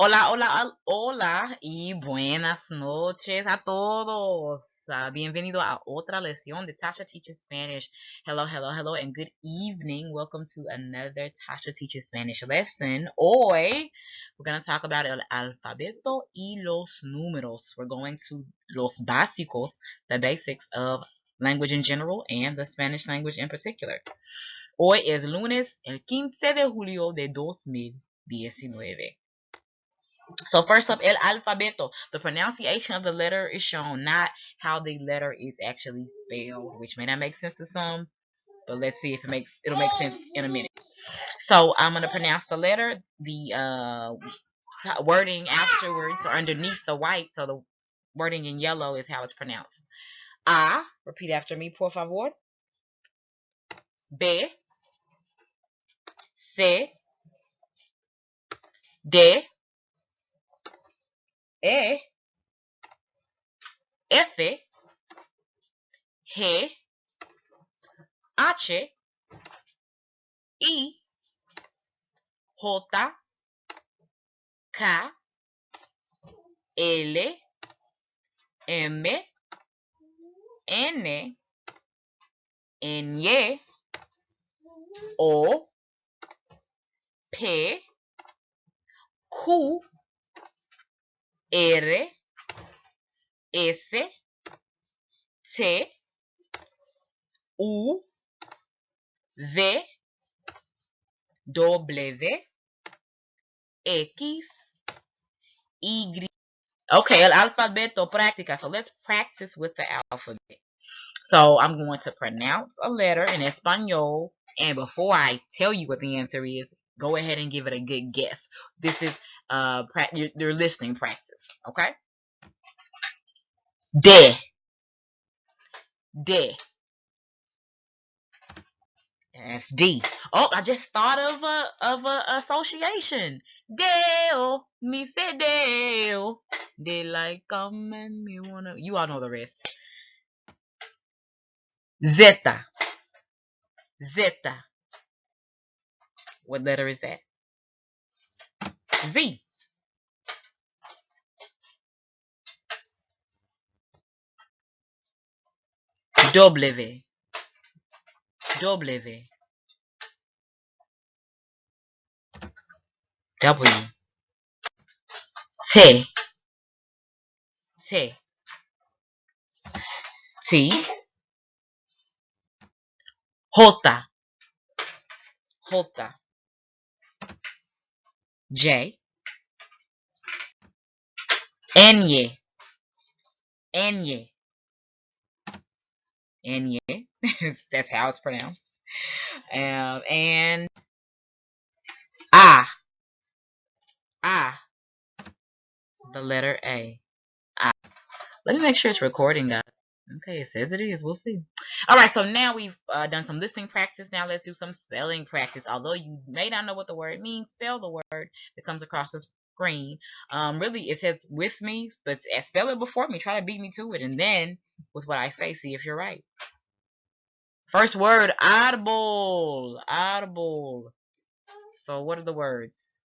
Hola, hola, hola y buenas noches a todos. Bienvenido a otra lección de Tasha Teaches Spanish. Hello, hello, hello, and good evening. Welcome to another Tasha Teaches Spanish lesson. Hoy, we're going to talk about el alfabeto y los números. We're going to los básicos, the basics of language in general and the Spanish language in particular. Hoy es lunes, el 15 de julio de 2019. So first up, el alfabeto. The pronunciation of the letter is shown, not how the letter is actually spelled, which may not make sense to some, but let's see if it'll make sense in a minute. So I'm gonna pronounce the letter, the wording afterwards or underneath the white, so the wording in yellow is how it's pronounced. A, repeat after me, por favor. B, C, D, E, F, G, H, I, J, K, L, M, N, N, O, P, Q, R, S, T, U, V, W, X, Y. Okay, el alfabeto práctica. So let's practice with the alphabet. So I'm going to pronounce a letter in Espanol, and before I tell you what the answer is, go ahead and give it a good guess. This is your listening practice, okay? D, D. That's D. Oh, I just thought of a association. Dale, me say Dale. They like come and me wanna. You all know the rest. Zeta, Zeta. What letter is that? Z. W, W, W. T, T, T. J, J. J, N, N, N. That's how it's pronounced. And A, A. The letter A. A. Let me make sure it's recording, guys. Okay, it says it is. We'll see. All right, so now we've done some listening practice. Now let's do some spelling practice. Although you may not know what the word means, spell the word that comes across the screen. Really, it says with me, but spell it before me. Try to beat me to it. And then, with what I say, see if you're right. First word, árbol. Árbol. So what are the words?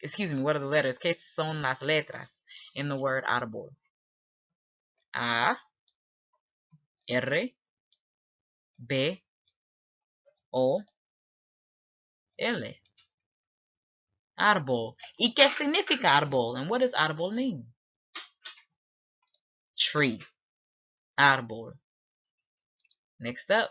Excuse me, what are the letters? ¿Qué son las letras in the word árbol? A, R, B, O, L. Árbol. ¿Y qué significa árbol? And what does árbol mean? Tree. Árbol. Next up.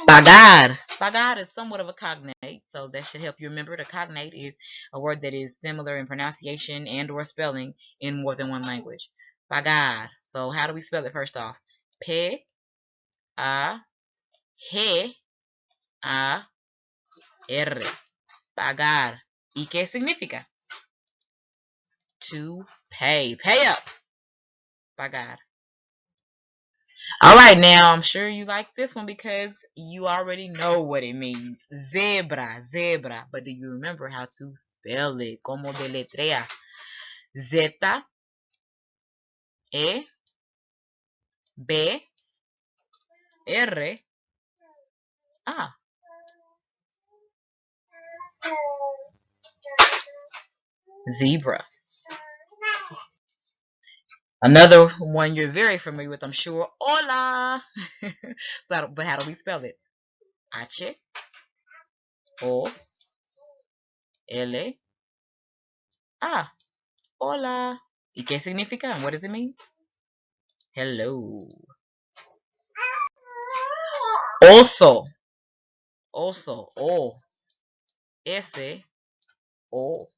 Pagar. Pagar is somewhat of a cognate, so that should help you remember. The cognate is a word that is similar in pronunciation and or spelling in more than one language. Pagar. So how do we spell it first off? P, A, G, A, R. Pagar. ¿Y qué significa? To pay. Pay up. Pagar. All right, now I'm sure you like this one because you already know what it means. Zebra, zebra. But do you remember how to spell it? Como deletrea. Z, E, B, R, A. Zebra. Another one you're very familiar with, I'm sure. Hola. But how do we spell it? H O L A. Hola. ¿Y qué significa? What does it mean? Hello. Also. Also. O. S. O.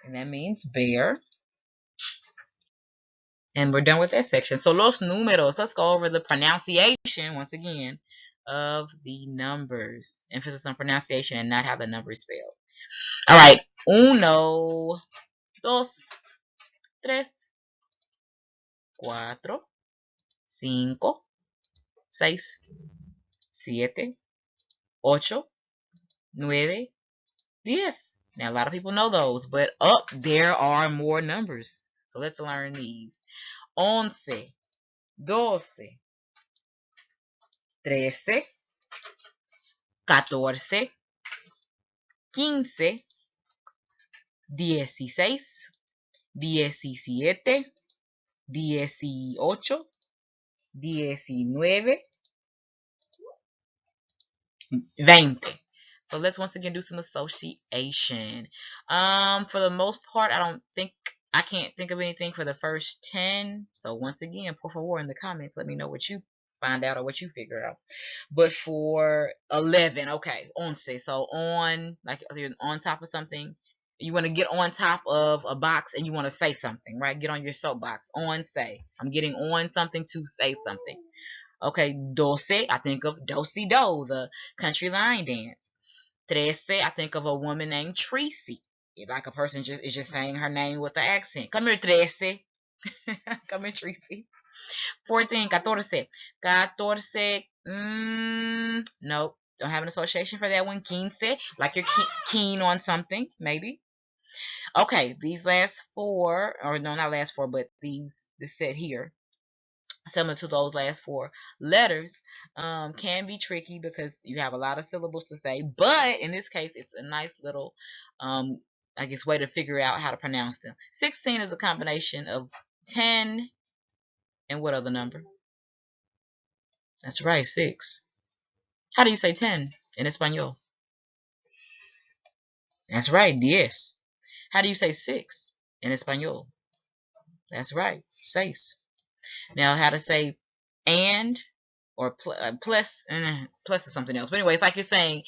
And that means bear. And we're done with that section. So los números. Let's go over the pronunciation once again of the numbers. Emphasis on pronunciation and not how the number is spelled. All right. Uno, dos, tres, cuatro, cinco, seis, siete, ocho, nueve, diez. Now, a lot of people know those, but there are more numbers. So let's learn these. Once, doce, trece, catorce, quince, 16, 17, 18, 19, 20. So let's once again do some association. For the most part, I can't think of anything for the first 10. So once again, por favor, in the comments, let me know what you find out or what you figure out. But for 11, okay, once. So on, like you're on top of something, you want to get on top of a box and you want to say something, right? Get on your soapbox. On, say. I'm getting on something to say something. Okay, doce, I think of Dosey Do, the country line dance. Trece, I think of a woman named Tracy. Like a person is just saying her name with the accent. Come here, Trece. Come here, Tracy. 14, catorce. Catorce, nope. Don't have an association for that one. Quince, like you're keen on something, maybe. Okay, these last four, or no, not last four, but this set here, similar to those last four letters, can be tricky because you have a lot of syllables to say. But in this case, it's a nice little, I guess, way to figure out how to pronounce them. 16 is a combination of 10 and what other number? That's right, 6. How do you say 10 in Espanol? That's right, 10. How do you say 6 in Espanol? That's right, 6. Now, how to say and or plus, plus is something else. But anyway, it's like you're saying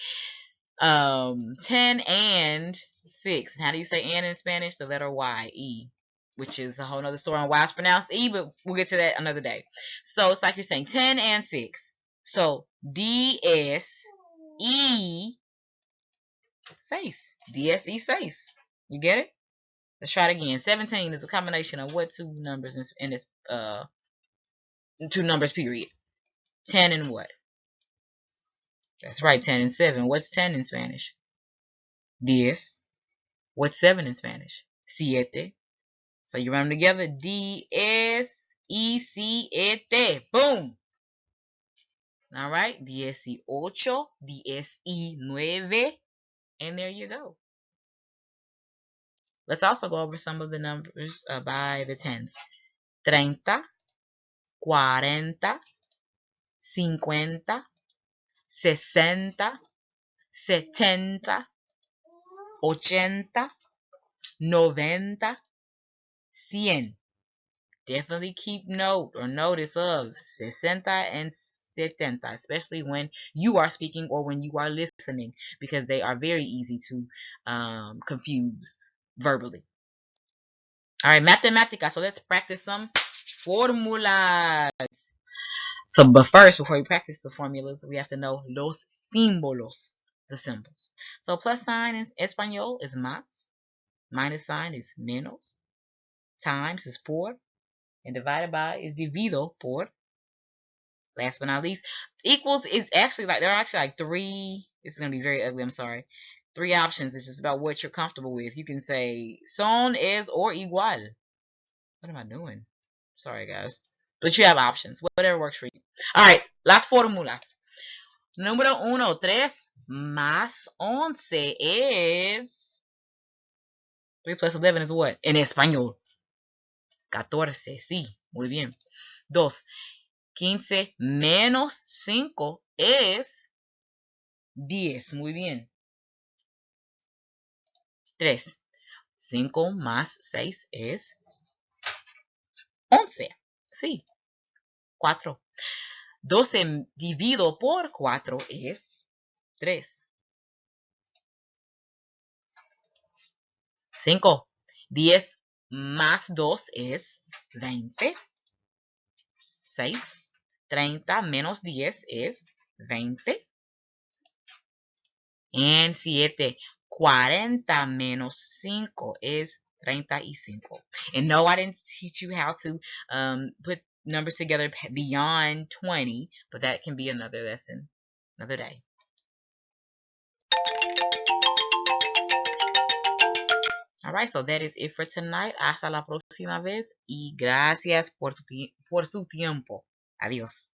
10 and 6. How do you say and in Spanish? The letter Y, E, which is a whole nother story on why it's pronounced E, but we'll get to that another day. So it's like you're saying 10 and 6. So D-S-E 6. D-S-E 6. You get it? Let's try it again. 17 is a combination of what two numbers in this two numbers period? 10 and what? That's right, 10 and 7. What's 10 in Spanish? 10. What's 7 in Spanish? Siete. So you run them together. D-S-E-C-E-T. Boom. All right. 18. 19. And there you go. Let's also go over some of the numbers by the tens. 30, 40, 50, 60, 70, 80, 90, 100. Definitely keep note or notice of 60 and 70, especially when you are speaking or when you are listening, because they are very easy to confuse verbally. All right, matemática. So let's practice some formulas. So, but first, before we practice the formulas, we have to know los símbolos, the symbols. So plus sign in Espanol is más. Minus sign is menos. Times is por. And divided by is divido por. Last but not least, equals is actually like, there are actually like three. This is going to be very ugly, I'm sorry. 3 options. It's just about what you're comfortable with. You can say son, es, or igual. What am I doing? Sorry, guys. But you have options. Whatever works for you. All right. Las fórmulas. Número 1, 3 más 11 es 3 plus 11 is what? En español. 14, sí. Muy bien. 2. 15 menos 5 es 10. Muy bien. 3. 5 más 6 es 11. Sí. 4. 12 dividido por 4 es 3. 5. 10 más 2 es 20. 6. 30 menos 10 es 20. En 7. 40 menos 5 is 35. And no, I didn't teach you how to put numbers together beyond 20, but that can be another lesson, another day. Alright, so that is it for tonight. Hasta la próxima vez y gracias por su tiempo. Adiós.